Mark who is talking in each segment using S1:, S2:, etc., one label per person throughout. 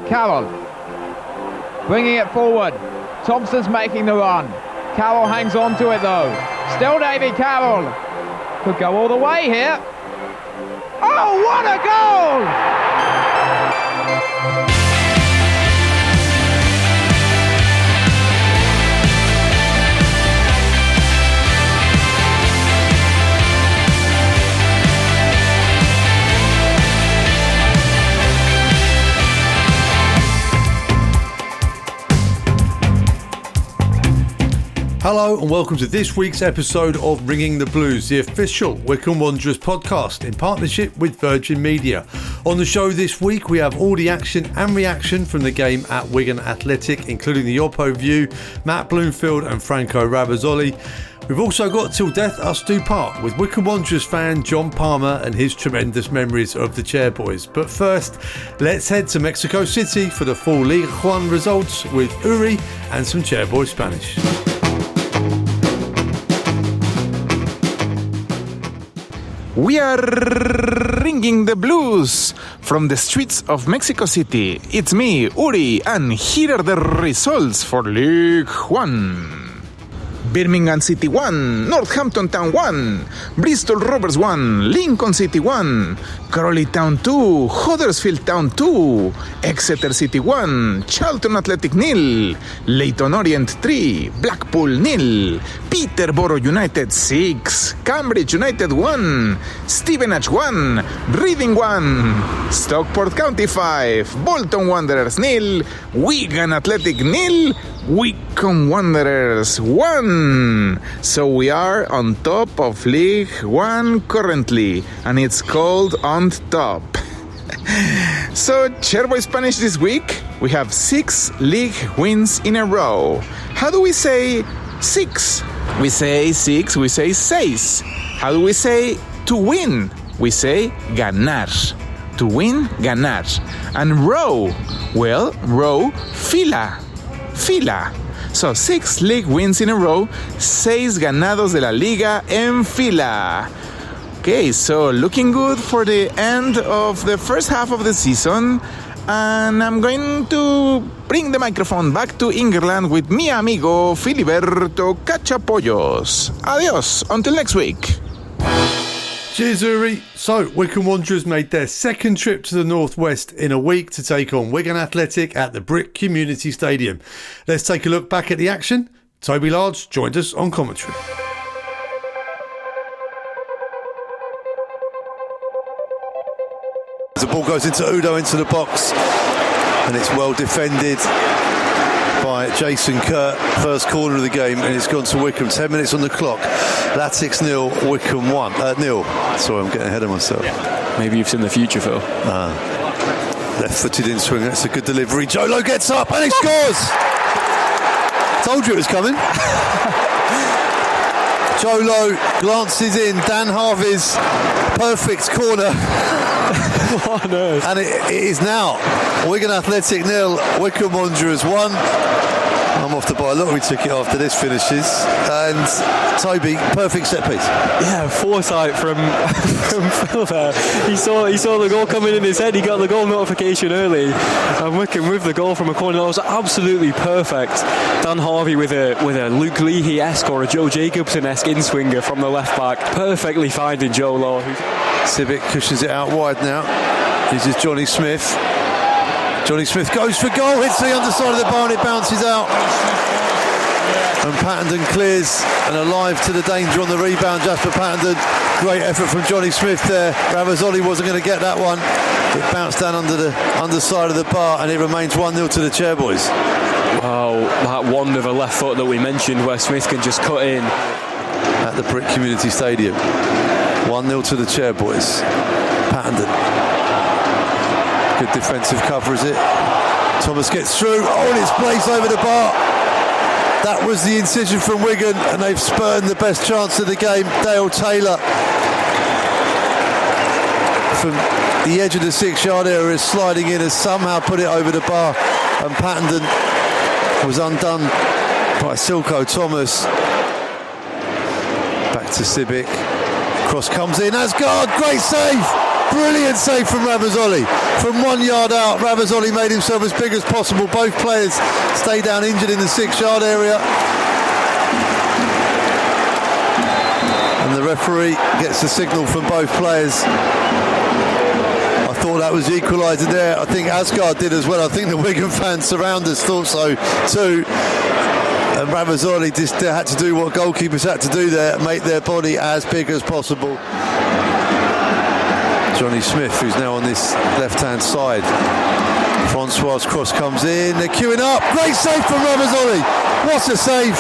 S1: Carroll bringing it forward. Thompson's making the run. Carroll hangs on to it though. Still Davy Carroll. Could go all the way here. Oh, what a goal!
S2: Hello and welcome to this week's episode of Ringing the Blues, the official Wycombe Wanderers podcast in partnership with Virgin Media. On the show this week we have all the action and reaction from the game at Wigan Athletic, including the Oppo View, Matt Bloomfield and Franco Ravizolli. We've also got Till Death Us Do Part with Wycombe Wanderers fan John Palmer and his tremendous memories of the Chairboys. But first, let's head to Mexico City for the full Ligue 1 results with Uri and some Chairboy Spanish.
S3: We are ringing the blues from the streets of Mexico City. It's me, Uri, and here are the results for League 1. Birmingham City 1, Northampton Town 1, Bristol Rovers 1, Lincoln City 1, Crawley Town 2, Huddersfield Town 2, Exeter City 1, Charlton Athletic 0, Leyton Orient 3, Blackpool 0, Peterborough United 6, Cambridge United 1, Stevenage 1, Reading 1, Stockport County 5, Bolton Wanderers 0, Wigan Athletic 0, Wycombe Wanderers 1. So we are on top of League 1 currently, and it's called On Top. So, Chairboy Spanish this week, we have 6 league wins in a row. How do we say 6? We say 6, we say 6. How do we say to win? We say ganar. To win, ganar. And row, well, row, fila. So 6 league wins in a row, 6 ganados de la liga en fila. Okay, so looking good for the end of the first half of the season. And I'm going to bring the microphone back to England with mi amigo Filiberto Cachapollos. Adios, until next week.
S2: Cheers, Uri. So, Wycombe Wanderers made their second trip to the Northwest in a week to take on Wigan Athletic at the Brick Community Stadium. Let's take a look back at the action. Toby Large joined us on commentary.
S4: The ball goes into Udo into the box and it's well defended by Jason Kurt. First corner of the game and it's gone to Wycombe. 10 minutes on the clock. Latics 0, Wycombe 0. Sorry, I'm getting ahead of myself.
S5: Maybe you've seen the future, Phil.
S4: Left-footed in swing. That's a good delivery. Jolo gets up and he scores. Told you it was coming. Jolo glances in. Dan Harvey's perfect corner.
S5: What on earth?
S4: And it is now Wigan Athletic 0, Wycombe Wanderers 1. I'm off to buy a lottery ticket after this finishes. And Toby, perfect set piece.
S5: Yeah, foresight from Phil there. He saw the goal coming in his head. He got the goal notification early, and Wycombe with the goal from a corner. That was absolutely perfect. Dan Harvey with a Luke Leahy-esque or a Joe Jacobson-esque in-swinger from the left back, perfectly finding Joe Law.
S4: Civic cushions it out wide now. This is Johnny Smith. Johnny Smith goes for goal, hits the underside of the bar and it bounces out. And Pattenden clears and alive to the danger on the rebound. Jasper Pattenden, great effort from Johnny Smith there. Ravizolli wasn't going to get that one. It bounced down under the underside of the bar and it remains 1-0 to the Chairboys.
S5: Wow, that wonder of a left foot that we mentioned where Smith can just cut in.
S4: At the Brick Community Stadium. 1-0 to the Chairboys. Pattenden. Good defensive cover, is it? Thomas gets through. Oh, and it's placed over the bar. That was the incision from Wigan, and they've spurned the best chance of the game. Dale Taylor from the edge of the 6-yard area is sliding in, has somehow put it over the bar, and Pattenden was undone by Silko Thomas. Back to Sibic. Cross comes in. Asgard, great save. Brilliant save from Ravizolli. From 1 yard out, Ravizolli made himself as big as possible. Both players stay down injured in the 6-yard area. And the referee gets the signal from both players. I thought that was the equaliser there. I think Asgard did as well. I think the Wigan fans surround us thought so too. And Ravizolli just had to do what goalkeepers had to do there, make their body as big as possible. Johnny Smith, who's now on this left-hand side. Francois' cross comes in. They're queuing up. Great save from Ravizolli. What a save.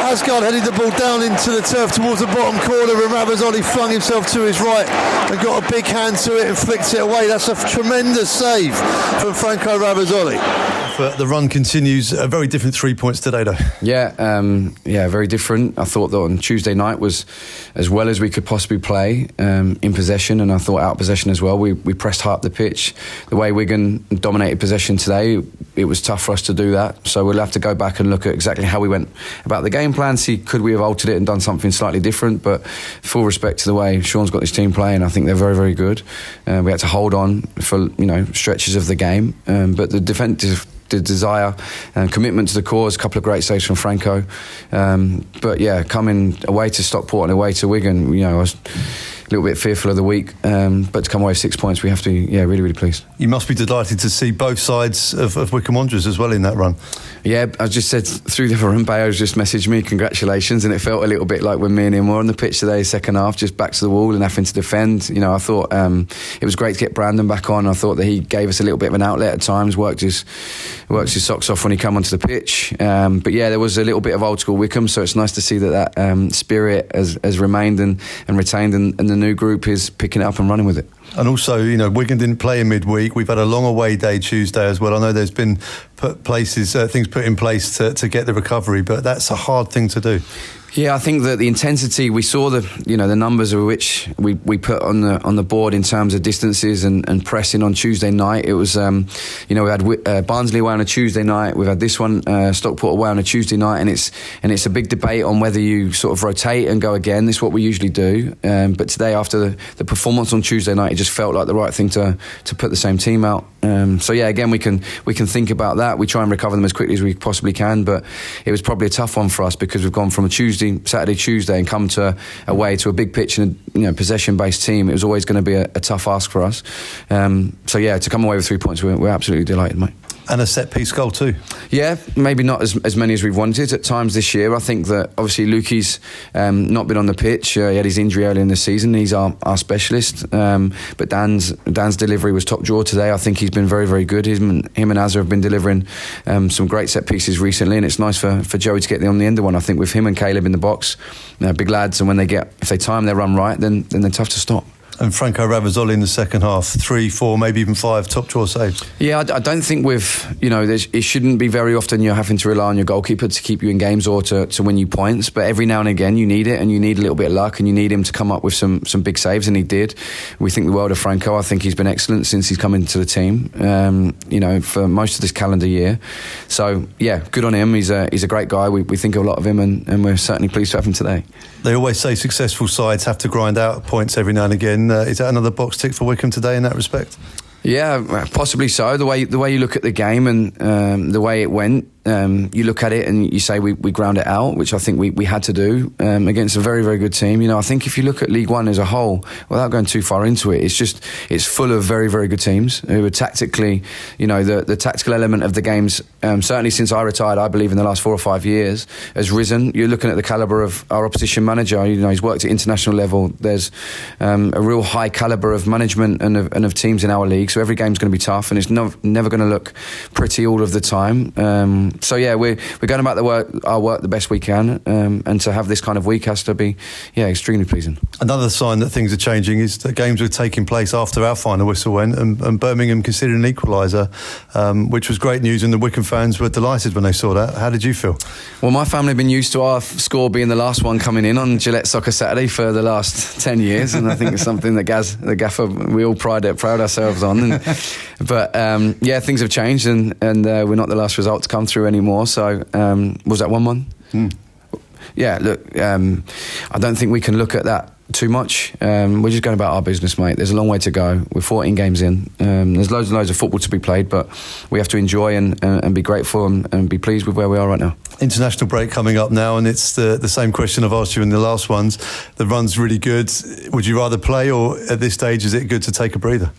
S4: Asgard headed the ball down into the turf towards the bottom corner, and Ravizolli flung himself to his right and got a big hand to it and flicked it away. That's a tremendous save from Franco Ravizolli.
S2: But the run continues. Very different 3 points today, though.
S6: Yeah, very different. I thought that on Tuesday night was as well as we could possibly play in possession, and I thought out possession as well. We pressed high up the pitch. The way Wigan dominated possession today, it was tough for us to do that. So we'll have to go back and look at exactly how we went about the game plan, see could we have altered it and done something slightly different. But full respect to the way Sean's got this team playing, I think they're very, very good. We had to hold on for stretches of the game, but the desire and commitment to the cause, a couple of great saves from Franco. But yeah, coming away to Stockport and away to Wigan, I was a little bit fearful of the week, but to come away with 6 points, we have to be really, really pleased.
S2: You must be delighted to see both sides of Wycombe Wanderers as well in that run. Yeah,
S6: I just said through the room, Bayo's just messaged me congratulations, and it felt a little bit like when me and him were on the pitch today, second half, just back to the wall and having to defend. I thought it was great to get Brandon back on. I thought that he gave us a little bit of an outlet at times, worked his socks off when he came onto the pitch. But yeah, there was a little bit of old school Wycombe, so it's nice to see that spirit has remained and retained, and the new group is picking it up and running with it.
S2: And also, Wigan didn't play in midweek. We've had a long away day Tuesday as well. I know there's been things put in place to get the recovery, but that's a hard thing to do.
S6: Yeah, I think that the intensity, we saw the numbers of which we put on the board in terms of distances and pressing on Tuesday night. It was, we had Barnsley away on a Tuesday night. We've had this one, Stockport away on a Tuesday night, and it's a big debate on whether you sort of rotate and go again. This is what we usually do. But today, after the performance on Tuesday night, it just felt like the right thing to put the same team out. So yeah, again, we can think about that. We try and recover them as quickly as we possibly can, but it was probably a tough one for us because we've gone from a Saturday, Tuesday, and come to away to a big pitch and a possession-based team. It was always going to be a tough ask for us. So yeah, to come away with 3 points, we're absolutely delighted, mate.
S2: And a set-piece goal too.
S6: Yeah, maybe not as many as we've wanted at times this year. I think that obviously Lukey's not been on the pitch. He had his injury early in the season. He's our specialist. But Dan's delivery was top drawer today. I think he's been very, very good. Him and Azza have been delivering some great set-pieces recently, and it's nice for Joey to get on the end of one. I think with him and Caleb in the box, big lads, and if they time their run right, then they're tough to stop.
S2: And Franco Ravizolli in the second half, 3, 4, maybe even 5 top draw saves.
S6: Yeah, I don't think it shouldn't be very often you're having to rely on your goalkeeper to keep you in games or to win you points, but every now and again you need it, and you need a little bit of luck, and you need him to come up with some big saves, and he did. We think the world of Franco. I think he's been excellent since he's come into the team, for most of this calendar year. So yeah, good on him. He's a great guy. We think a lot of him, and we're certainly pleased to have him today.
S2: They always say successful sides have to grind out points every now and again. Is that another box tick for Wycombe today in that respect?
S6: Yeah, possibly so. The way you look at the game and the way it went, you look at it and you say we ground it out, which I think we had to do against a very, very good team. I think if you look at League One as a whole, without going too far into it, it's full of very, very good teams who are tactically, the tactical element of the games, certainly since I retired, I believe in the last 4 or 5 years, has risen. You're looking at the calibre of our opposition manager. He's worked at international level. There's a real high calibre of management and of teams in our league. So every game's going to be tough, and it's never going to look pretty all of the time. So yeah, we're going about our work the best we can, and to have this kind of week has to be extremely pleasing.
S2: Another sign that things are changing is that games were taking place after our final whistle went, and Birmingham considered an equaliser, which was great news, and the Wycombe fans were delighted when they saw that. How did you feel? Well,
S6: my family have been used to our score being the last one coming in on Gillette Soccer Saturday for the last 10 years, and I think it's something that the gaffer, we all pride ourselves on. But things have changed, and we're not the last result to come through anymore. So was that 1-1? Yeah, look, I don't think we can look at that too much. We're just going about our business, mate. There's a long way to go. We're 14 games in. There's loads and loads of football to be played, but we have to enjoy and be grateful and be pleased with where we are right now.
S2: International break coming up now, and it's the same question I've asked you in the last ones. The run's really good. Would you rather play, or at this stage is it good to take a breather?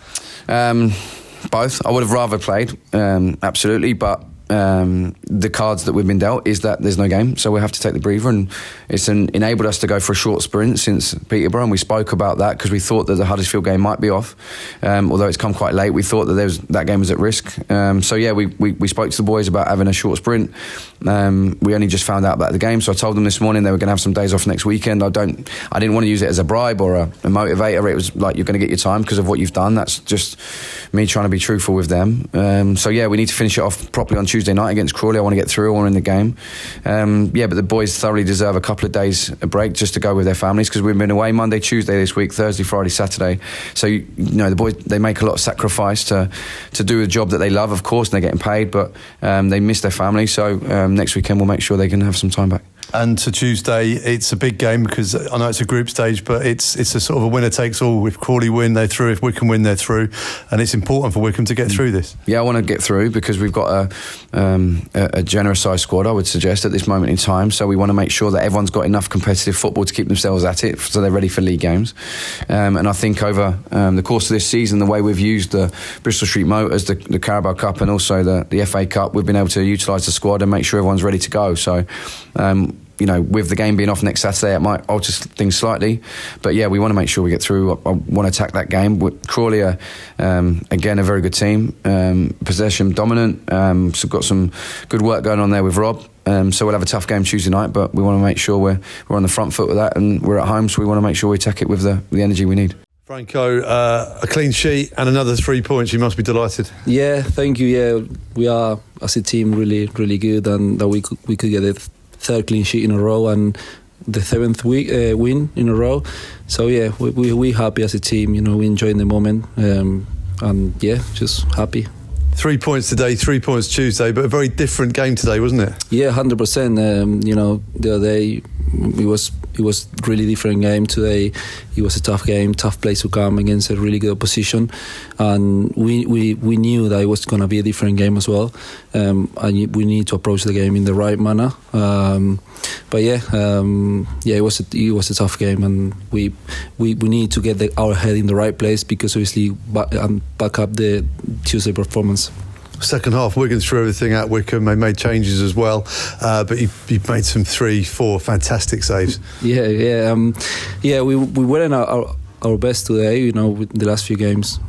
S6: Both. I would have rather played, absolutely, but the cards that we've been dealt is that there's no game, so we have to take the breather, and it's enabled us to go for a short sprint since Peterborough, and we spoke about that because we thought that the Huddersfield game might be off, although it's come quite late. We thought that that game was at risk, so yeah, we spoke to the boys about having a short sprint. We only just found out about the game, so I told them this morning they were going to have some days off next weekend. I didn't want to use it as a bribe or a motivator. It was like, you're going to get your time because of what you've done. That's just me trying to be truthful with them. So yeah, we need to finish it off properly on Tuesday night against Crawley. I want to get through. I want to win the game. But the boys thoroughly deserve a couple of days a break just to go with their families, because we've been away Monday, Tuesday this week, Thursday, Friday, Saturday. So the boys, they make a lot of sacrifice to do a job that they love, of course, and they're getting paid, but they miss their family. So next weekend we'll make sure they can have some time back.
S2: And to Tuesday, it's a big game because I know it's a group stage, but it's a sort of a winner takes all. If Crawley win, they're through. If Wycombe win, they're through. And it's important for Wycombe to get through this. Yeah,
S6: I want to get through because we've got a generous sized squad, I would suggest, at this moment in time. So we want to make sure that everyone's got enough competitive football to keep themselves at it, so they're ready for league games. And I think over the course of this season, the way we've used the Bristol Street Motors, the Carabao Cup, and also the FA Cup, we've been able to utilise the squad and make sure everyone's ready to go. So with the game being off next Saturday, it might alter things slightly. But yeah, we want to make sure we get through. I want to attack that game. Crawley are, again, a very good team. Possession dominant. So got some good work going on there with Rob. So we'll have a tough game Tuesday night, but we want to make sure we're on the front foot with that, and we're at home, so we want to make sure we attack it with the energy we need.
S2: Franco, a clean sheet and another 3 points. You must be delighted.
S7: Yeah, thank you. Yeah, we are, as a team, really, really good, and that we could get it third clean sheet in a row and the seventh win in a row. So yeah, we happy as a team. We enjoying the moment, and yeah, just happy.
S2: 3 points today, 3 points Tuesday, but a very different game today, wasn't it?
S7: Yeah, 100%. The other day it was really different game. Today it was a tough game, tough place to come against a really good opposition, and we knew that it was going to be a different game as well, and we need to approach the game in the right manner. But it was a tough game, and we need to get our head in the right place, because obviously back up the Tuesday performance.
S2: Second half, Wigan threw everything at Wycombe. They made changes as well, but you've made some 3-4 fantastic saves. We weren't our best today. With the last few games,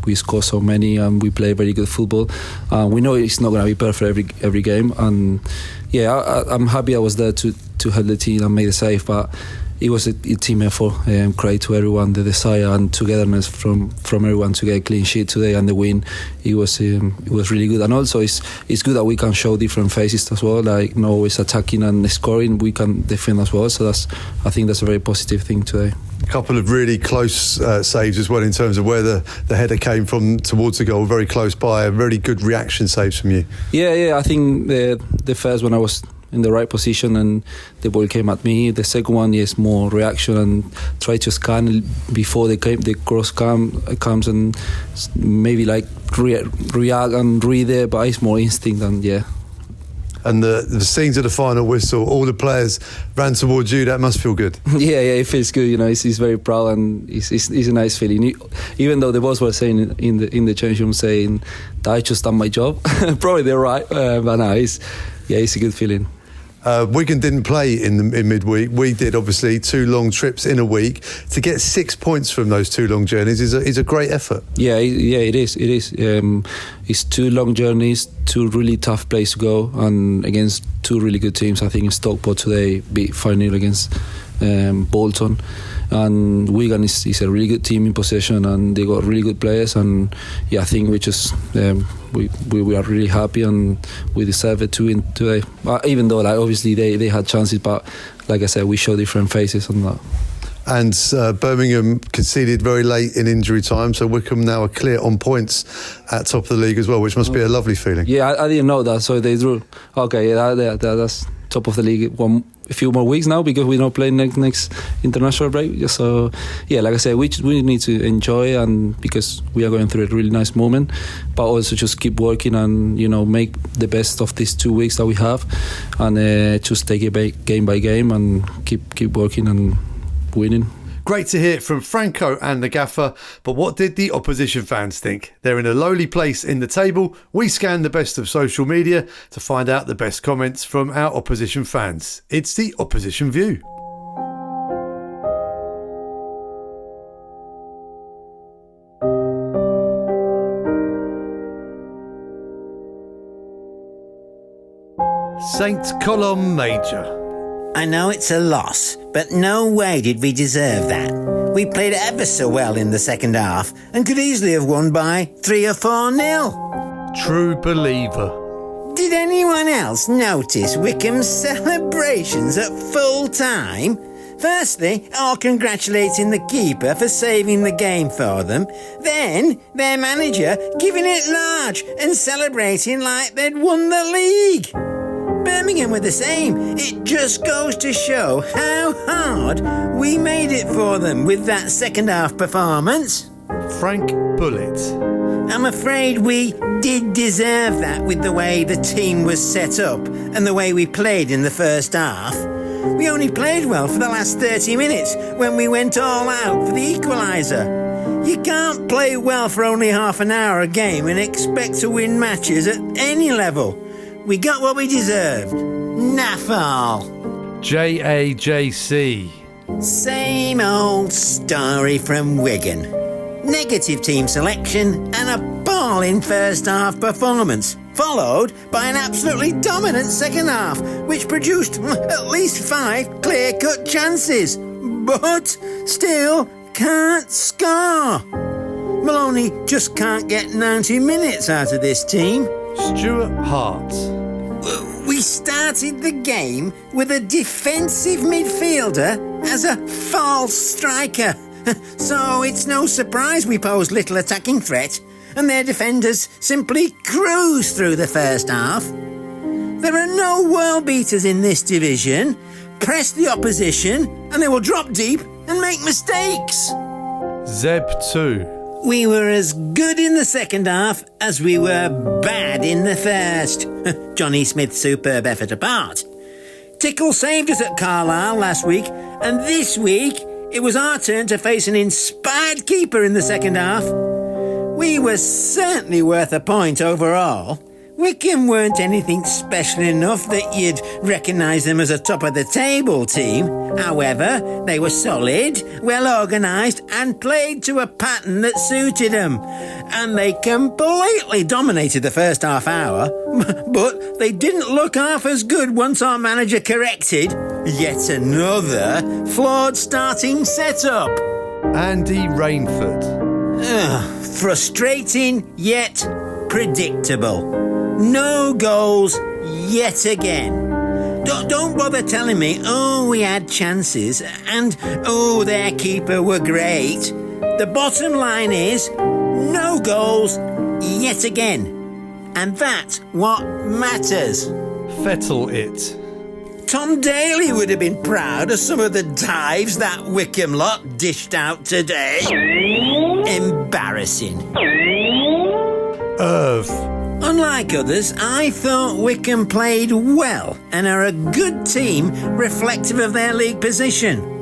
S2: we scored so many and we play very good football. We know it's not going to be perfect every game, and I'm happy I was there to help the team and make the save, but it was a team effort. Credit to everyone, the desire and togetherness from everyone to get a clean sheet today and the win. It was really good, and also it's good that we can show different faces as well. Like not always attacking and scoring, we can defend as well. So I think that's a very positive thing today. A couple of really close saves as well in terms of where the header came from towards the goal, very close by. A really good reaction saves from you. Yeah.
S7: I think the first one I was in the right position and the ball came at me. The second one is more reaction and try to scan before the cross comes and maybe like react and read it, but it's more instinct and yeah.
S2: And the scenes of the final whistle, all the players ran towards you. That must feel good.
S7: Yeah, it feels good. He's very proud, and it's a nice feeling. Even though the boss was saying in the change room saying that I just done my job, probably they're right. But no, it's a good feeling.
S2: Wigan didn't play in midweek. We did, obviously, 2 long trips in a week. To get 6 points from those 2 long journeys is a great effort. Yeah,
S7: it is. It's 2 long journeys, 2 really tough places to go, and against 2 really good teams. I think Stockport today beat 5-0 against Bolton, and Wigan is a really good team in possession, and they got really good players, and I think we just we are really happy, and we deserve it to win today. Even though obviously they had chances, but like I said, we show different faces on that.
S2: And Birmingham conceded very late in injury time, so Wycombe now are clear on points at top of the league as well, which must be a lovely feeling.
S7: Yeah, I didn't know that, so they drew. Okay, that's top of the league. a few more weeks now because we're not playing next international break. So yeah, like I said, we need to enjoy, and because we are going through a really nice moment, but also just keep working and make the best of these 2 weeks that we have, and just take it game by game and keep working and winning.
S2: Great to hear from Franco and the gaffer, but what did the opposition fans think? They're in a lowly place in the table. We scanned the best of social media to find out the best comments from our opposition fans. It's the Opposition View. St Column Major.
S8: I know it's a loss, but no way did we deserve that. We played ever so well in the second half and could easily have won by 3 or 4-0.
S2: True believer.
S8: Did anyone else notice Wycombe's celebrations at full time? Firstly, all congratulating the keeper for saving the game for them. Then, their manager giving it large and celebrating like they'd won the league. Birmingham were the same. It just goes to show how hard we made it for them with that second half performance.
S2: Frank Bullitt.
S8: I'm afraid we did deserve that with the way the team was set up and the way we played in the first half. We only played well for the last 30 minutes when we went all out for the equaliser. You can't play well for only half an hour a game and expect to win matches at any level. We got what we deserved. Naffal.
S2: JAJC.
S8: Same old story from Wigan. Negative team selection and appalling first half performance, followed by an absolutely dominant second half, which produced at least 5 clear-cut chances, but still can't score. Maloney just can't get 90 minutes out of this team.
S2: Stuart Hart.
S8: We started the game with a defensive midfielder as a false striker. So it's no surprise we posed little attacking threat and their defenders simply cruised through the first half. There are no world beaters in this division. Press the opposition and they will drop deep and make mistakes.
S2: Zeb 2.
S8: We were as good in the second half as we were bad in the first. Johnny Smith's superb effort apart. Tickle saved us at Carlisle last week, and this week it was our turn to face an inspired keeper in the second half. We were certainly worth a point overall. Wycombe weren't anything special enough that you'd recognise them as a top-of-the-table team. However, they were solid, well-organised and played to a pattern that suited them. And they completely dominated the first half hour, but they didn't look half as good once our manager corrected yet another flawed starting setup.
S2: Andy Rainford.
S8: Frustrating yet predictable. No goals yet again. Don't bother telling me, we had chances and, their keeper were great. The bottom line is, no goals yet again. And that's what matters.
S2: Fettle it.
S8: Tom Daly would have been proud of some of the dives that Wycombe lot dished out today. Embarrassing.
S2: Irv.
S8: Unlike others, I thought Wycombe played well and are a good team reflective of their league position.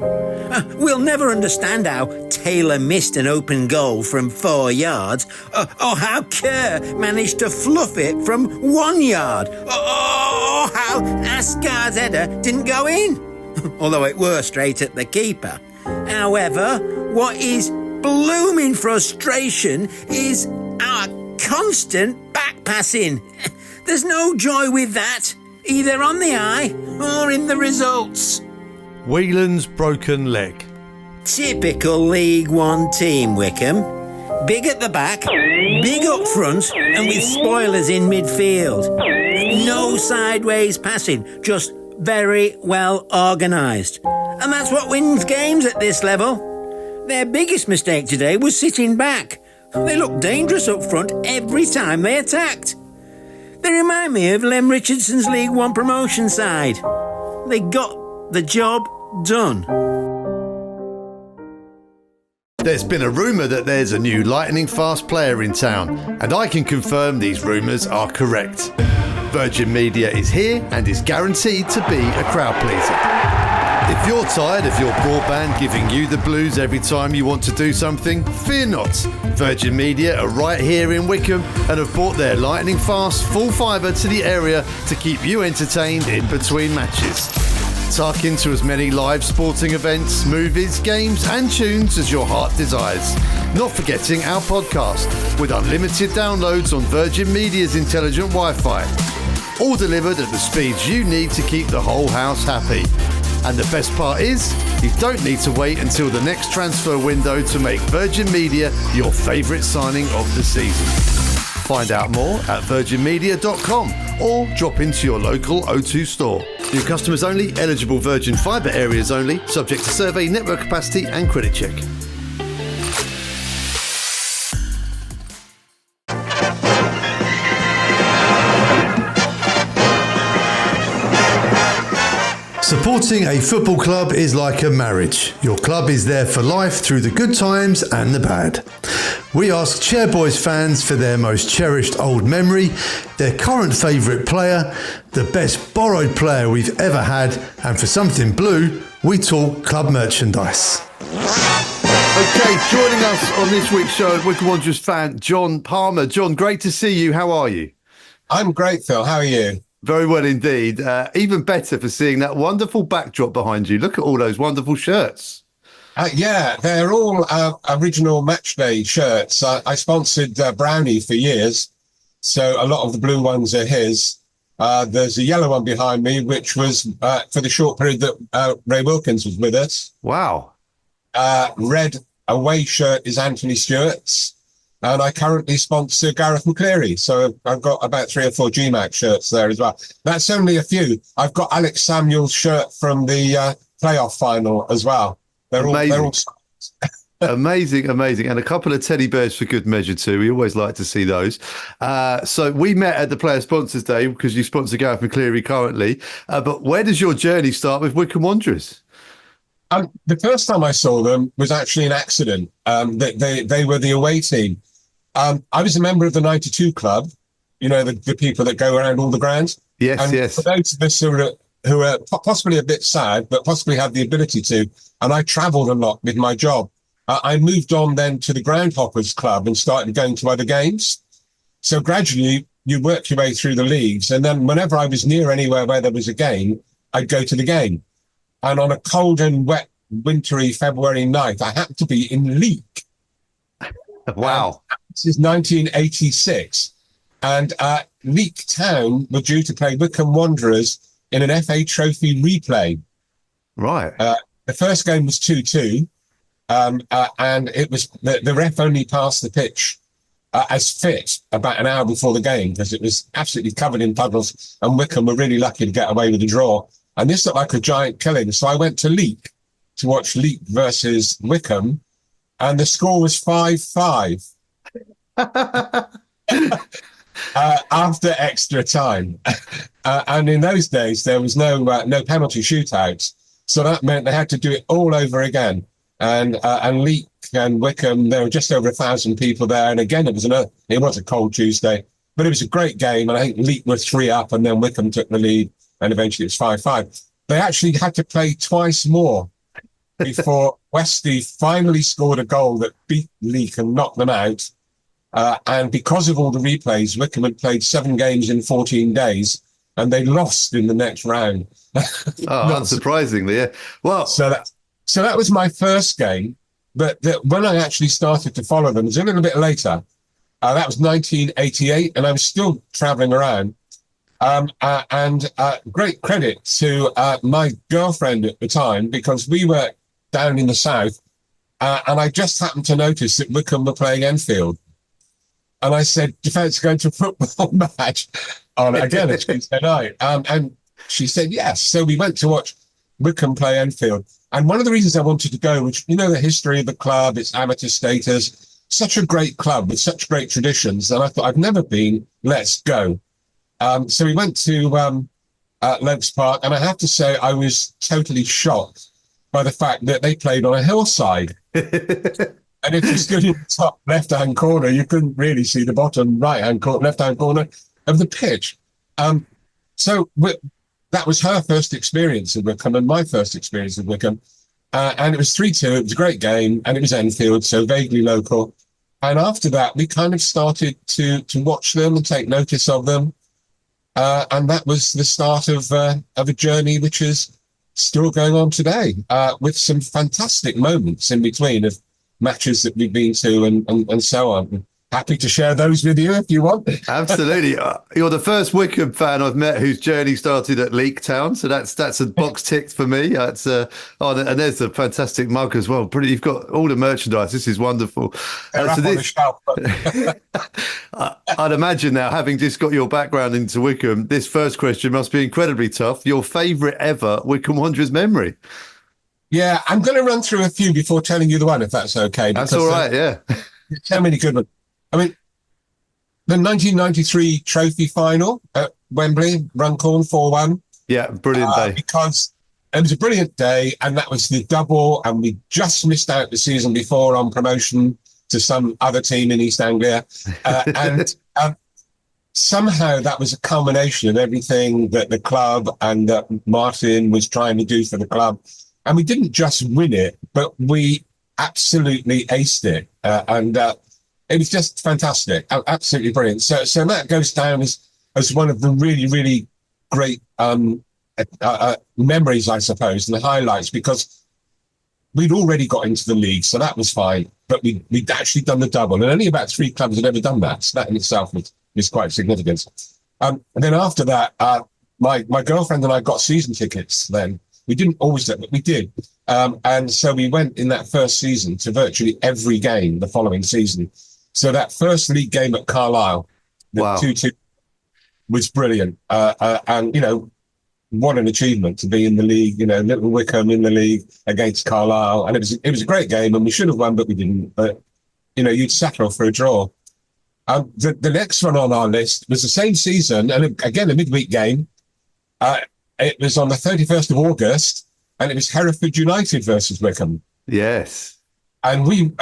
S8: We'll never understand how Taylor missed an open goal from 4 yards, or how Kerr managed to fluff it from 1 yard, or how Asgard's header didn't go in, although it were straight at the keeper. However, what is blooming frustration is our constant back passing. There's no joy with that, either on the eye or in the results.
S2: Whelan's broken leg.
S8: Typical League One team, Wycombe. Big at the back, big up front, and with spoilers in midfield. No sideways passing, just very well organised. And that's what wins games at this level. Their biggest mistake today was sitting back. They looked dangerous up front every time they attacked. They remind me of Lem Richardson's League One promotion side. They got the job done.
S2: There's been a rumour that there's a new lightning-fast player in town, and I can confirm these rumours are correct. Virgin Media is here and is guaranteed to be a crowd pleaser. If you're tired of your broadband giving you the blues every time you want to do something, fear not. Virgin Media are right here in Wycombe and have brought their lightning-fast full fibre to the area to keep you entertained in between matches. Tuck into as many live sporting events, movies, games and tunes as your heart desires. Not forgetting our podcast with unlimited downloads on Virgin Media's intelligent Wi-Fi. All delivered at the speeds you need to keep the whole house happy. And the best part is, you don't need to wait until the next transfer window to make Virgin Media your favourite signing of the season. Find out more at virginmedia.com or drop into your local O2 store. New customers only, eligible Virgin Fibre areas only, subject to survey, network capacity and credit check. Supporting a football club is like a marriage. Your club is there for life through the good times and the bad. We ask Chairboys fans for their most cherished old memory, their current favourite player, the best borrowed player we've ever had, and for something blue, we talk club merchandise. Okay, joining us on this week's show, Wycombe Wanderers fan John Palmer. John, great to see you. How are you?
S9: I'm great, Phil. How are you?
S2: Very well indeed. Even better for seeing that wonderful backdrop behind you. Look at all those wonderful shirts.
S9: Yeah, they're all original matchday shirts. I sponsored Brownie for years, so a lot of the blue ones are his. There's a yellow one behind me, which was for the short period that Ray Wilkins was with us.
S2: Wow.
S9: Red away shirt is Anthony Stewart's. And I currently sponsor Gareth McCleary. So I've got about 3 or 4 GMAC shirts there as well. That's only a few. I've got Alex Samuel's shirt from the playoff final as well. They're all
S2: Amazing. And a couple of teddy bears for good measure too. We always like to see those. So we met at the Player Sponsors Day because you sponsor Gareth McCleary currently. But where does your journey start with Wycombe Wanderers?
S9: The first time I saw them was actually an accident. They were the away team. I was a member of the 92 Club, you know, the people that go around all the grounds.
S2: Yes.
S9: For those of us who are possibly a bit sad, but possibly have the ability to, and I travelled a lot with my job, I moved on then to the Groundhoppers Club and started going to other games. So gradually you work your way through the leagues. And then whenever I was near anywhere where there was a game, I'd go to the game. And on a cold and wet, wintry February night, I happened to be in Leek.
S2: Wow.
S9: This is 1986. And Leek Town were due to play Wycombe Wanderers in an FA Trophy replay.
S2: Right.
S9: The first game was 2-2. And it was the ref only passed the pitch as fit about an hour before the game because it was absolutely covered in puddles. And Wycombe were really lucky to get away with a draw. And this looked like a giant killing. So I went to Leek to watch Leek versus Wycombe. And the score was 5-5 after extra time. And in those days, there was no penalty shootouts. So that meant they had to do it all over again. And Leek and Wycombe, there were just over 1,000 people there. And again, it was a cold Tuesday, but it was a great game. And I think Leek were 3 up and then Wycombe took the lead. And eventually it was 5-5. They actually had to play twice more before Westy finally scored a goal that beat Leek and knocked them out. And because of all the replays, Wycombe had played 7 games in 14 days, and they lost in the next round.
S2: Unsurprisingly, yeah. Well,
S9: so that was my first game. But when I actually started to follow them, it was a little bit later. That was 1988, and I was still travelling around. And great credit to my girlfriend at the time, because we were down in the south, and I just happened to notice that Wycombe were playing Enfield. And I said, "Do you fancy going to a football match on again a Tuesday night?" And she said yes. So we went to watch Wycombe play Enfield. And one of the reasons I wanted to go, which, you know, the history of the club, its amateur status, such a great club with such great traditions. And I thought, I've never been, let's go. So we went to at Lokes Park, and I have to say I was totally shocked by the fact that they played on a hillside. And if you stood in the top left-hand corner, you couldn't really see the bottom right-hand corner, left-hand corner of the pitch. So that was her first experience of Wycombe and my first experience of Wycombe. And it was 3-2. It was a great game, and it was Enfield, so vaguely local. And after that, we kind of started to watch them and take notice of them. And that was the start of a journey which is still going on today, with some fantastic moments in between of matches that we've been to and so on. Happy to share those with you if you want.
S4: Absolutely. You're the first Wycombe fan I've met whose journey started at Leek Town, so that's a box ticked for me. That's and there's a fantastic mug as well. Brilliant. You've got all the merchandise. This is wonderful.
S9: On the shelf,
S4: I'd imagine now, having just got your background into Wycombe, this first question must be incredibly tough. Your favourite ever Wycombe Wanderers memory?
S9: Yeah, I'm going to run through a few before telling you the one, if that's okay.
S4: That's all right, yeah.
S9: So many good ones. I mean, the 1993 trophy final at Wembley, Runcorn 4-1.
S4: Yeah, brilliant day.
S9: Because it was a brilliant day, and that was the double, and we just missed out the season before on promotion to some other team in East Anglia. And somehow that was a culmination of everything that the club and that Martin was trying to do for the club. And we didn't just win it, but we absolutely aced it. And it was just fantastic. Absolutely brilliant. So that goes down as one of the really, really great memories, I suppose, and the highlights, because we'd already got into the league, so that was fine. But we'd actually done the double, and only about 3 clubs had ever done that. So that in itself was quite significant. And then after that, my girlfriend and I got season tickets then. We didn't always do it, but we did. And so we went in that first season to virtually every game the following season. So that first league game at Carlisle, the 2-2, was brilliant. And, you know, what an achievement to be in the league, you know, Little Wycombe in the league against Carlisle. And it was a great game, and we should have won, but we didn't. But, you know, you'd settle for a draw. The next one on our list was the same season, and again, a midweek game. It was on the 31st of August, and it was Hereford United versus Wycombe.
S4: Yes.
S9: And we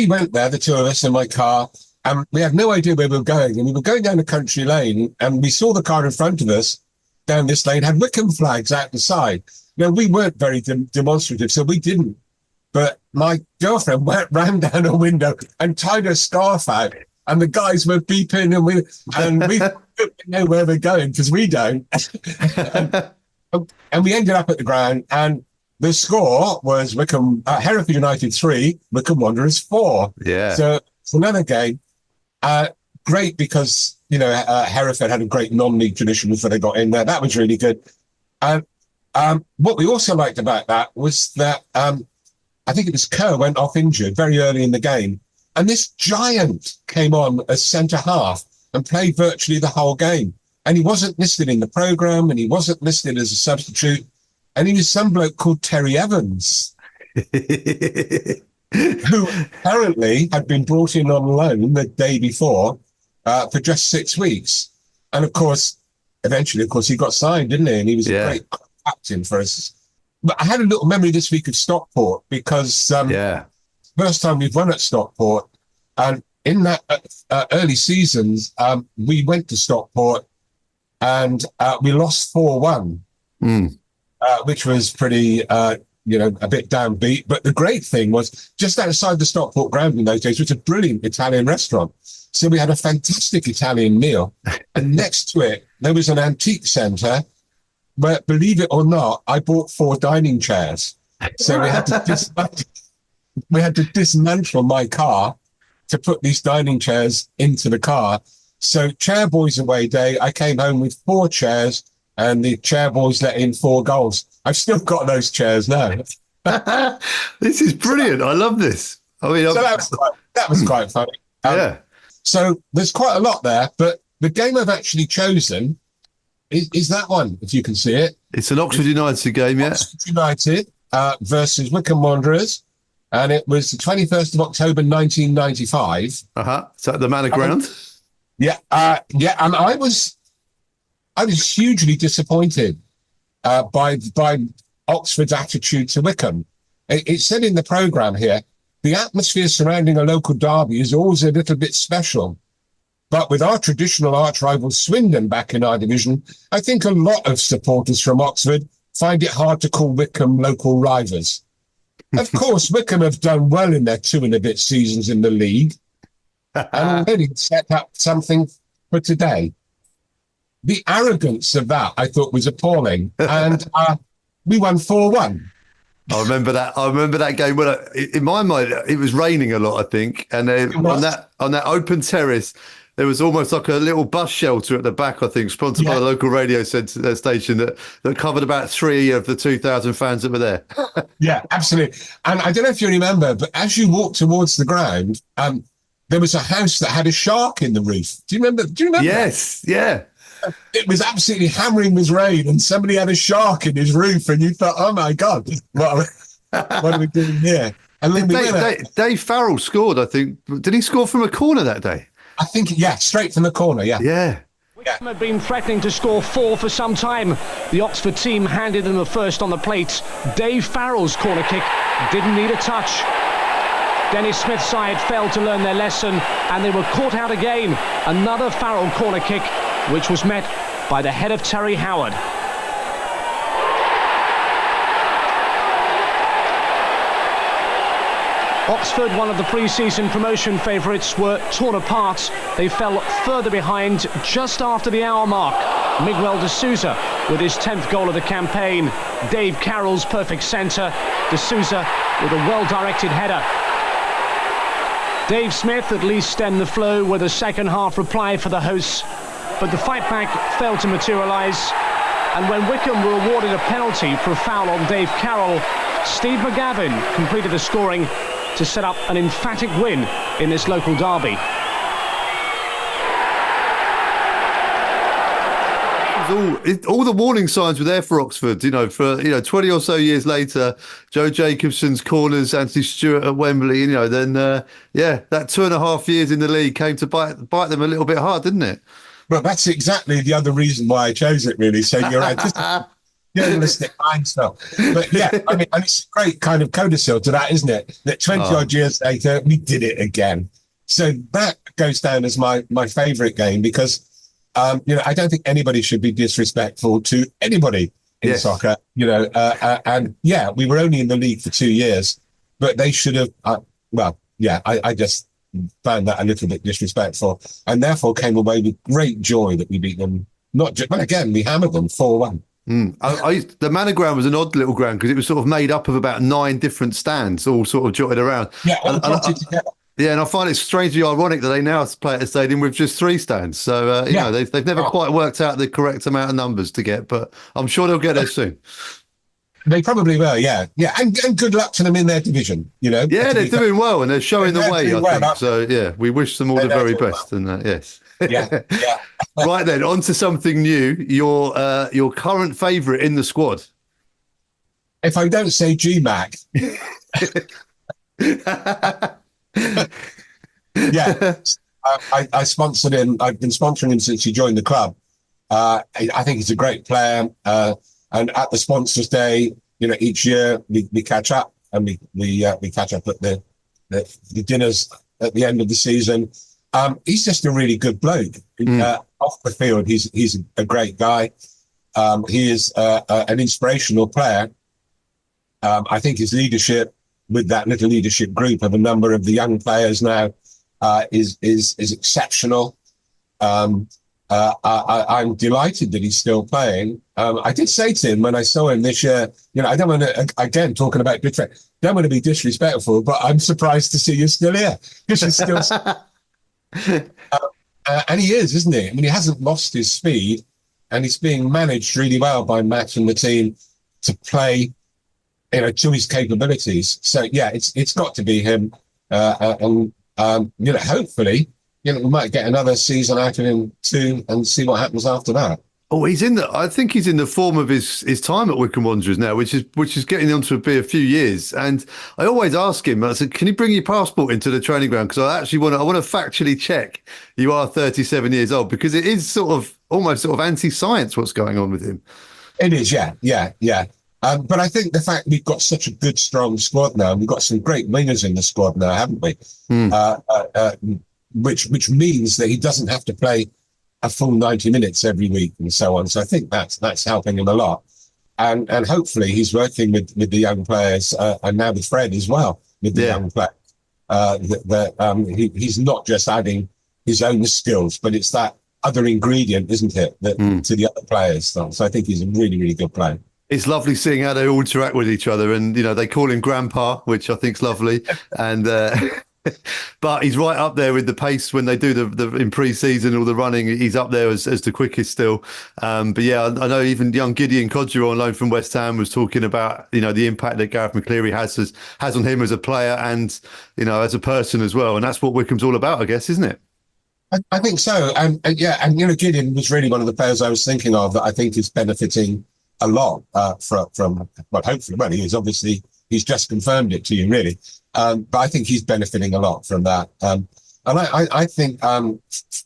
S9: went there, the two of us in my car, and we had no idea where we were going. And we were going down a country lane, and we saw the car in front of us down this lane had Wycombe flags out the side. Now, we weren't very demonstrative, so we didn't. But my girlfriend ran down a window and tied her scarf out, and the guys were beeping, and we don't know where we're going because we don't. and we ended up at the ground, and the score was Hereford United 3, Wycombe Wanderers 4.
S4: Yeah.
S9: So it's another game. Great because, you know, Hereford had a great non-league tradition before they got in there. That was really good. And what we also liked about that was that I think it was Kerr went off injured very early in the game. And this giant came on as centre-half and played virtually the whole game. And he wasn't listed in the programme, and he wasn't listed as a substitute. And he was some bloke called Terry Evans, who apparently had been brought in on loan the day before for just 6 weeks. And of course, eventually, he got signed, didn't he? And he was a great captain for us. But I had a little memory this week of Stockport because first time we've won at Stockport, and in that early seasons, we went to Stockport and we lost 4-1, which was pretty, a bit downbeat. But the great thing was just outside the Stockport ground in those days was a brilliant Italian restaurant. So we had a fantastic Italian meal. And next to it, there was an antique centre where, believe it or not, I bought 4 dining chairs. So we had to dismantle my car to put these dining chairs into the car. So Chairboys away day, I came home with 4 chairs, and the Chairboys let in 4 goals. I've still got those chairs now.
S4: This is brilliant. I love this. I mean,
S9: that was quite funny. So there's quite a lot there, but the game I've actually chosen is that one, if you can see it.
S4: It's an Oxford United game, yeah.
S9: Oxford United versus Wycombe Wanderers. And it was the 21st of October, 1995.
S4: Is that the Manor Ground?
S9: Yeah. And I was I was hugely disappointed by Oxford's attitude to Wycombe. It said in the programme here, the atmosphere surrounding a local derby is always a little bit special. But with our traditional arch rival Swindon back in our division, I think a lot of supporters from Oxford find it hard to call Wycombe local rivals. Of course, Wycombe have done well in their 2 and a bit seasons in the league and already set up something for today. The arrogance of that, I thought, was appalling. And we won 4-1.
S2: I remember that game. Well, in my mind, it was raining a lot, I think. And on that open terrace, there was almost like a little bus shelter at the back, I think, sponsored by the local radio station that covered about 3 of the 2,000 fans that were there.
S9: Yeah, absolutely. And I don't know if you remember, but as you walked towards the ground, there was a house that had a shark in the roof. Do you remember?
S2: Yes, yeah.
S9: It was absolutely hammering with rain, and somebody had a shark in his roof, and you thought, "Oh my God, what are we doing here?" And then
S2: Dave Farrell scored. I think. Did he score from a corner that day?
S9: I think, straight from the corner. Yeah.
S10: Wycombe had been threatening to score 4 for some time. The Oxford team handed them the first on the plate. Dave Farrell's corner kick didn't need a touch. Dennis Smith's side failed to learn their lesson, and they were caught out again. Another Farrell corner kick, which was met by the head of Terry Howard. Oxford, one of the pre-season promotion favourites, were torn apart. They fell further behind just after the hour mark. Miguel de Souza with his 10th goal of the campaign. Dave Carroll's perfect centre. De Souza with a well-directed header. Dave Smith at least stemmed the flow with a second half reply for the hosts, but the fight back failed to materialise. And when Wycombe were awarded a penalty for a foul on Dave Carroll, Steve McGavin completed the scoring to set up an emphatic win in this local derby.
S2: All the warning signs were there for Oxford, for 20 or so years later. Joe Jacobson's corners, Anthony Stewart at Wembley, then that 2.5 years in the league came to bite them a little bit hard, didn't it?
S9: Well, that's exactly the other reason why I chose it, really. So you're journalistic mind stuff. But and it's a great kind of codicil to that, isn't it? That 20 odd years later, we did it again. So that goes down as my favourite game because, I don't think anybody should be disrespectful to anybody in soccer, and we were only in the league for 2 years, but they should have, I just found that a little bit disrespectful and therefore came away with great joy that we beat them. But again, we hammered them 4-1.
S2: The Manor Ground was an odd little ground because it was sort of made up of about 9 different stands, all sort of jotted around.
S9: Yeah, all plotted together.
S2: Yeah, and I find it strangely ironic that they now play at a stadium with just 3 stands. So, they've never quite worked out the correct amount of numbers to get, but I'm sure they'll get there soon.
S9: They probably will, yeah. And good luck to them in their division, Yeah,
S2: they're doing well and they're showing the way, I think. So, we wish them all the very best. Well. And yes.
S9: Yeah.
S2: Right then, on to something new. Your current favourite in the squad.
S9: If I don't say GMAC. I sponsored him. I've been sponsoring him since he joined the club. I think he's a great player. And at the sponsors' day, each year we catch up and we catch up at the dinners at the end of the season. He's just a really good bloke. Off the field, he's a great guy. He is an inspirational player. I think his leadership with that little leadership group of a number of the young players now is exceptional. I'm delighted that he's still playing. I did say to him when I saw him this year, I don't want to, again, talking about don't want to be disrespectful, but I'm surprised to see you still here because you're still. And he is, isn't he? I mean, he hasn't lost his speed, and he's being managed really well by Matt and the team to play, to his capabilities. So it's got to be him, and hopefully, we might get another season out of him too, and see what happens after that.
S2: Oh, I think he's in the form of his time at Wycombe Wanderers now, which is getting on to be a few years. And I always ask him, I said, can you bring your passport into the training ground? Because I want to factually check you are 37 years old, because it is sort of almost sort of anti-science what's going on with him.
S9: It is, yeah. But I think the fact we've got such a good, strong squad now, and we've got some great wingers in the squad now, haven't we? Which means that he doesn't have to play a full 90 minutes every week and so on. So I think that's helping him a lot. And hopefully he's working with the young players, and now with Fred as well, with the young players. He's not just adding his own skills, but it's that other ingredient, isn't it, to the other players. So I think he's a really, really good player.
S2: It's lovely seeing how they all interact with each other, and they call him Grandpa, which I think's lovely. And but he's right up there with the pace when they do the in pre-season, all the running. He's up there as the quickest still. But yeah, I know even young Gideon Codger on loan from West Ham was talking about the impact that Gareth McCleary has on him as a player and as a person as well. And that's what Wycombe's all about, I guess, isn't it?
S9: I think so. And Gideon was really one of the players I was thinking of that I think is benefiting a lot from hopefully, he is obviously, he's just confirmed it to you really, but I think he's benefiting a lot from that, and I think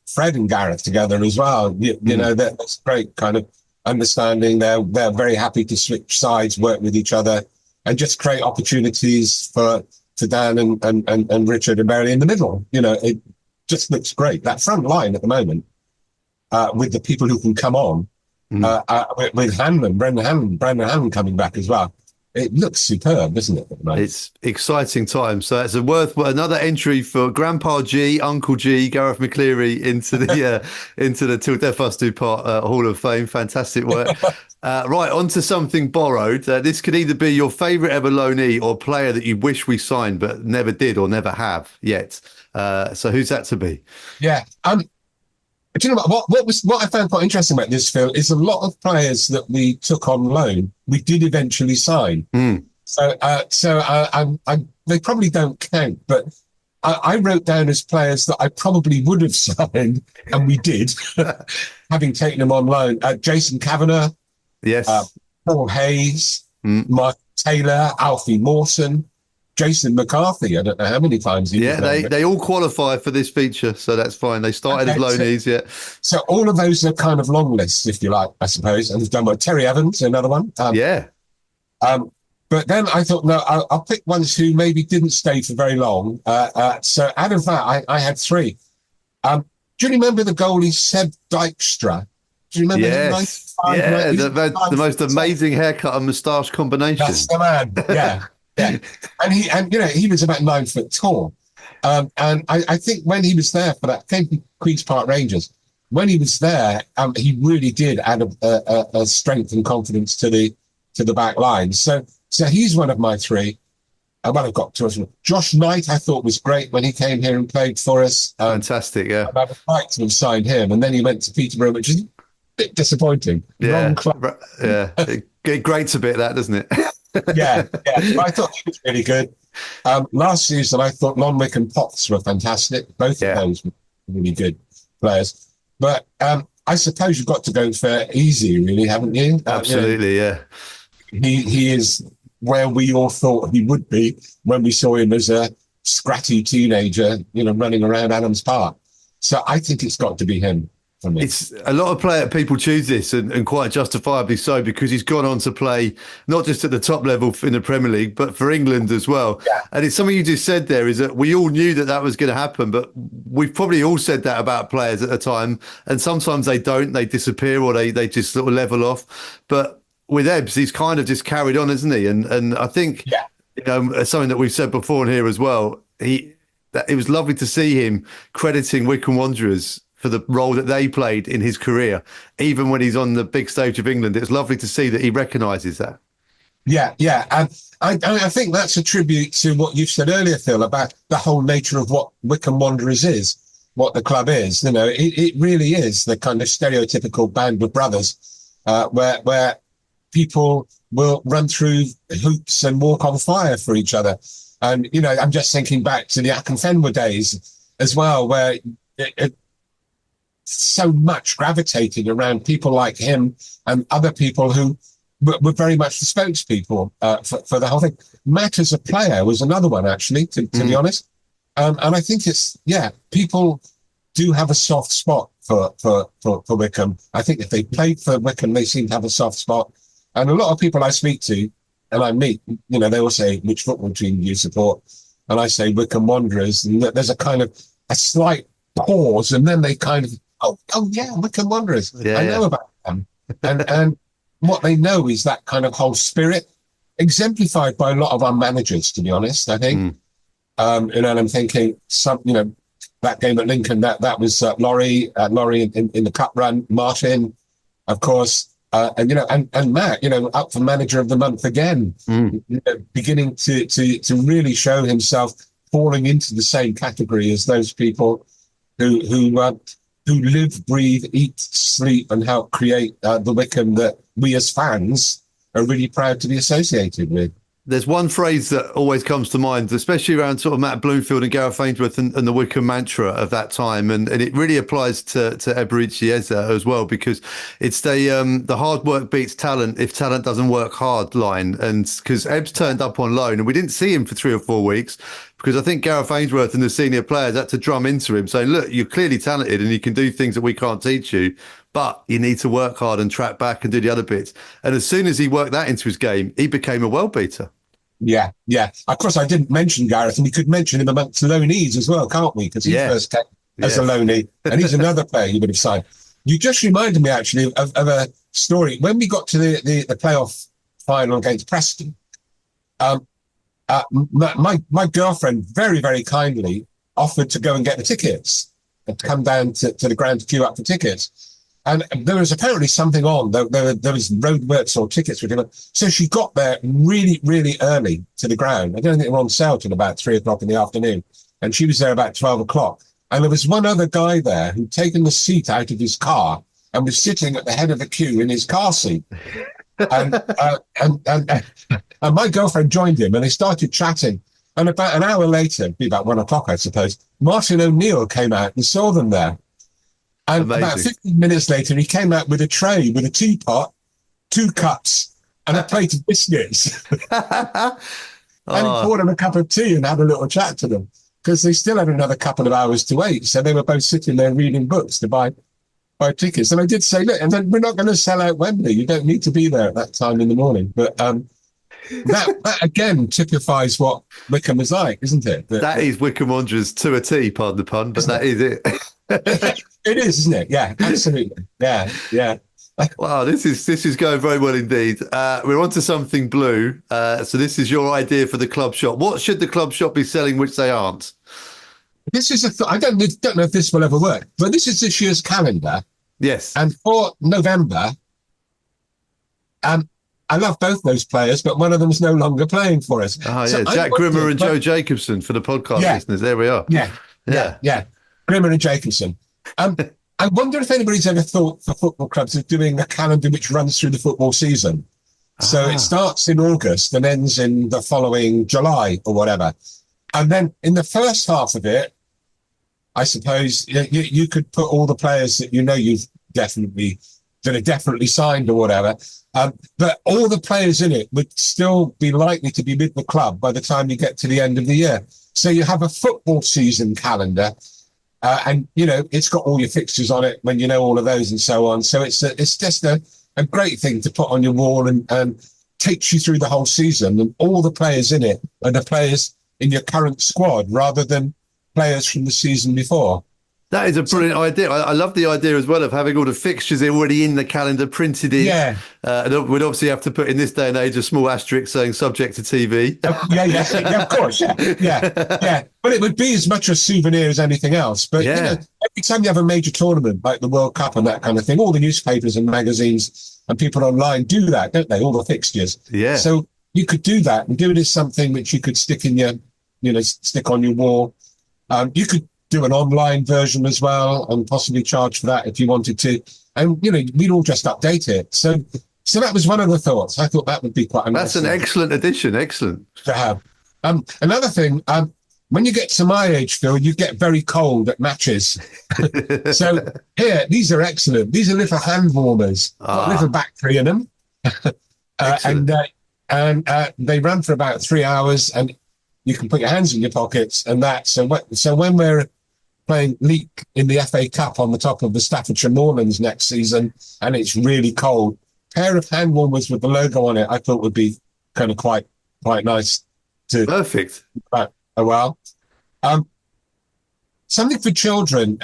S9: Fred and Gareth together as well, that's great kind of understanding. They're very happy to switch sides, work with each other, and just create opportunities for Dan and Richard and Mary in the middle. It just looks great, that front line at the moment, with the people who can come on. With Brendan Hanlon coming back as well. It looks superb, doesn't it?
S2: It's exciting times. So it's another entry for Grandpa G, Uncle G, Gareth McCleary into the Till Death Us Do Part Hall of Fame. Fantastic work. Right, on to something borrowed. This could either be your favourite ever loanee or player that you wish we signed but never did or never have yet. So who's that to be?
S9: Yeah. Do you know what I found quite interesting about this, Phil, is a lot of players that we took on loan, we did eventually sign. So they probably don't count, but I wrote down as players that I probably would have signed, and we did, having taken them on loan. Jason Kavanagh,
S2: yes,
S9: Paul Hayes, Mark Taylor, Alfie Mawson, Jason McCarthy. I don't know how many times he was there.
S2: They all qualify for this feature, so that's fine. They started as loanees,
S9: So all of those are kind of long lists, if you like, I suppose. And we've done Terry Evans, another one. But then I thought, no, I'll pick ones who maybe didn't stay for very long. So out of that, I had three. Do you remember the goalie Seb Dijkstra? Do you remember him?
S2: The most amazing haircut and moustache combination.
S9: That's the man, yeah. And he was about 9 foot tall. And I think when he was there for that, came from Queen's Park Rangers, when he was there, he really did add a strength and confidence to the back line. So he's one of my three. I've got two. Josh Knight, I thought was great when he came here and played for us.
S2: Fantastic, yeah.
S9: I would like to have signed him, and then he went to Peterborough, which is a bit disappointing. Wrong club.
S2: Yeah, it grates a bit, that, doesn't it?
S9: yeah. I thought he was really good. Last season, I thought Lonwick and Potts were fantastic. Both of those were really good players. But I suppose you've got to go for easy, really, haven't you?
S2: Absolutely, yeah.
S9: He is where we all thought he would be when we saw him as a scratty teenager, running around Adams Park. So I think it's got to be him.
S2: It's a lot of people choose this and quite justifiably so, because he's gone on to play not just at the top level in the Premier League but for England as well. And it's something you just said there, is that we all knew that was going to happen, but we've probably all said that about players at the time, and sometimes they disappear or they just sort of level off. But with Ebbs, he's kind of just carried on, isn't he? And I think something that we've said before in here as well, it was lovely to see him crediting Wycombe Wanderers for the role that they played in his career, even when he's on the big stage of England. It's lovely to see that he recognises that.
S9: Yeah. And I think that's a tribute to what you said earlier, Phil, about the whole nature of what Wycombe Wanderers is, what the club is. It really is the kind of stereotypical band of brothers, where people will run through hoops and walk on fire for each other. And, I'm just thinking back to the Akinfenwa days as well, where so much gravitated around people like him and other people who were very much the spokespeople for the whole thing. Matt as a player was another one, actually, to be honest. And I think people do have a soft spot for Wycombe. I think if they played for Wycombe, they seem to have a soft spot. And a lot of people I speak to and I meet, they all say, which football team do you support? And I say Wycombe Wanderers. And there's a kind of a slight pause, and then they kind of, oh yeah, Wycombe Wanderers. I know about them. And what they know is that kind of whole spirit, exemplified by a lot of our managers, to be honest, I think. And I'm thinking, that game at Lincoln, that was Laurie in the cup run, Martin, of course, and Matt, up for manager of the month again, beginning to really show himself falling into the same category as those people who live, breathe, eat, sleep, and help create the Wycombe that we as fans are really proud to be associated with.
S2: There's one phrase that always comes to mind, especially around sort of Matt Bloomfield and Gareth Ainsworth and the Wycombe mantra of that time. And it really applies to Eberechi Eze as well, because it's the hard work beats talent if talent doesn't work hard line. And because Ebbs turned up on loan and we didn't see him for 3 or 4 weeks, because I think Gareth Ainsworth and the senior players had to drum into him saying, look, you're clearly talented and you can do things that we can't teach you, but you need to work hard and track back and do the other bits. And as soon as he worked that into his game, he became a well beater.
S9: Yeah. Of course, I didn't mention Gareth, and we could mention him amongst loanees as well, can't we? Because he first came as a loanee, and he's another player you would have signed. You just reminded me, actually, of a story. When we got to the playoff final against Preston, my girlfriend very, very kindly offered to go and get the tickets and to come down to the ground to queue up for tickets. And there was apparently something on. There was roadworks or tickets were given. So she got there really, really early to the ground. I don't think they were on sale till about 3 o'clock in the afternoon. And she was there about 12 o'clock. And there was one other guy there who'd taken the seat out of his car and was sitting at the head of the queue in his car seat. And my girlfriend joined him and they started chatting. And about an hour later, it'd be about 1 o'clock, I suppose, Martin O'Neill came out and saw them there. And amazing. About 15 minutes later, he came out with a tray with a teapot, 2 cups, and a plate of biscuits. And he poured them a cup of tea and had a little chat to them, because they still had another couple of hours to wait. So they were both sitting there reading books to buy tickets. And I did say, look, and then we're not going to sell out Wembley. You don't need to be there at that time in the morning. But that again typifies what Wycombe is like, isn't it?
S2: That is Wycombe Wanderers to a T, pardon the pun, but that is it.
S9: It is, isn't it? Yeah, absolutely. Yeah.
S2: Wow, this is going very well indeed. We're on to something blue. So this is your idea for the club shop. What should the club shop be selling which they aren't?
S9: This is I don't know if this will ever work, but this is this year's calendar.
S2: Yes.
S9: And for November, I love both those players, but one of them is no longer playing for us.
S2: Oh, yeah, so Jack Grimmer and Joe Jacobson for the podcast listeners. There we are.
S9: Yeah. Grimmer and Jacobson. I wonder if anybody's ever thought for football clubs of doing a calendar which runs through the football season. So it starts in August and ends in the following July or whatever. And then in the first half of it, I suppose you could put all the players that you've definitely signed or whatever. But all the players in it would still be likely to be with the club by the time you get to the end of the year. So you have a football season calendar. And it's got all your fixtures on it when you know all of those and so on. So it's just a great thing to put on your wall and takes you through the whole season. And all the players in it are the players in your current squad rather than players from the season before.
S2: That is a brilliant idea. I love the idea as well of having all the fixtures already in the calendar printed in.
S9: Yeah.
S2: And we'd obviously have to put in this day and age a small asterisk saying subject to TV.
S9: Yeah, of course. Yeah. But it would be as much a souvenir as anything else. But every time you have a major tournament like the World Cup and that kind of thing, all the newspapers and magazines and people online do that, don't they? All the fixtures.
S2: Yeah.
S9: So you could do that and do it as something which you could stick in stick on your wall. You could do an online version as well and possibly charge for that if you wanted to. And, we'd all just update it. So that was one of the thoughts. I thought that would be quite a nice
S2: That's an excellent addition. Excellent.
S9: To have. Another thing, when you get to my age, Phil, you get very cold at matches. So here, these are excellent. These are little hand warmers, got little battery in them. And they run for about 3 hours and you can put your hands in your pockets and that. So when we're playing Leek in the FA Cup on the top of the Staffordshire Moorlands next season, and it's really cold. Pair of hand warmers with the logo on it, I thought would be kind of quite nice to.
S2: Perfect.
S9: A while. Something for children.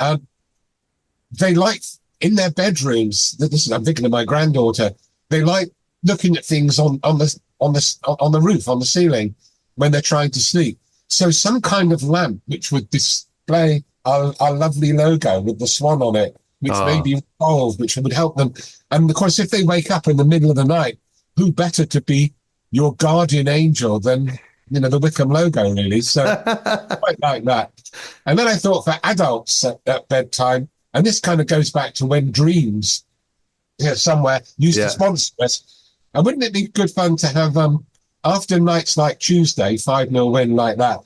S9: They like in their bedrooms. I'm thinking of my granddaughter. They like looking at things on the roof, on the ceiling, when they're trying to sleep. So some kind of lamp which would display our lovely logo with the swan on it, which may be involved, which would help them. And of course, if they wake up in the middle of the night, who better to be your guardian angel than, the Wycombe logo, really. So quite like that. And then I thought for adults at bedtime, and this kind of goes back to when Dreams somewhere used to sponsor us. And wouldn't it be good fun to have, after nights like Tuesday, 5-0 win like that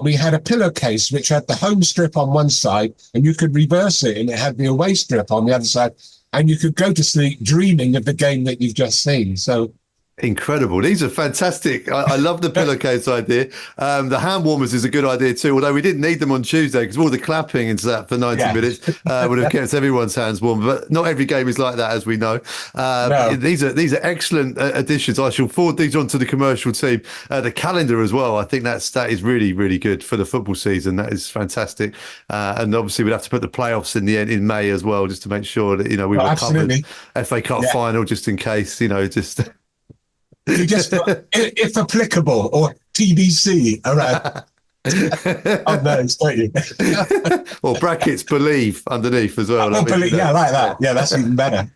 S9: we had a pillowcase which had the home strip on one side and you could reverse it and it had the away strip on the other side, and you could go to sleep dreaming of the game that you've just seen. So
S2: incredible. These are fantastic. I love the pillowcase idea. The hand warmers is a good idea too, although we didn't need them on Tuesday because all the clapping into that for 90 minutes would have kept everyone's hands warm. But not every game is like that, as we know. No. These are excellent additions. I shall forward these on to the commercial team. The calendar as well. I think that is really, really good for the football season. That is fantastic. And obviously we'd have to put the playoffs in the end in May as well, just to make sure that, we were covered. FA Cup final, just in case, just...
S9: You just put, if applicable, or TBC around on those, don't you?
S2: Or brackets believe underneath as well.
S9: Like that. Yeah, that's even better.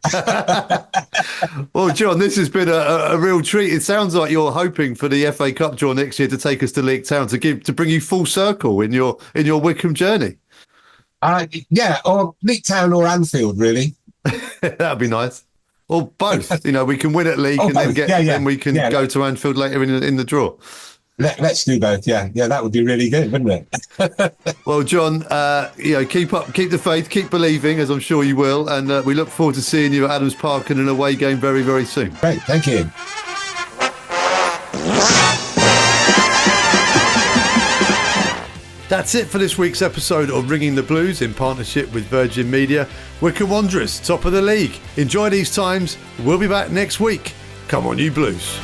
S2: Well, John, this has been a real treat. It sounds like you're hoping for the FA Cup draw next year to take us to League Town to bring you full circle in your Wycombe journey. Or League Town or Anfield, really. That'd be nice. Or both. We can win at League and then then we can go to Anfield later in the draw.
S9: Let's do both. Yeah, that would be really good, wouldn't it?
S2: Well, John, keep the faith, keep believing, as I'm sure you will, and we look forward to seeing you at Adams Park in an away game very, very soon.
S9: Great, thank you.
S2: That's it for this week's episode of Ringing the Blues in partnership with Virgin Media. Wycombe Wanderers, top of the league. Enjoy these times. We'll be back next week. Come on, you Blues.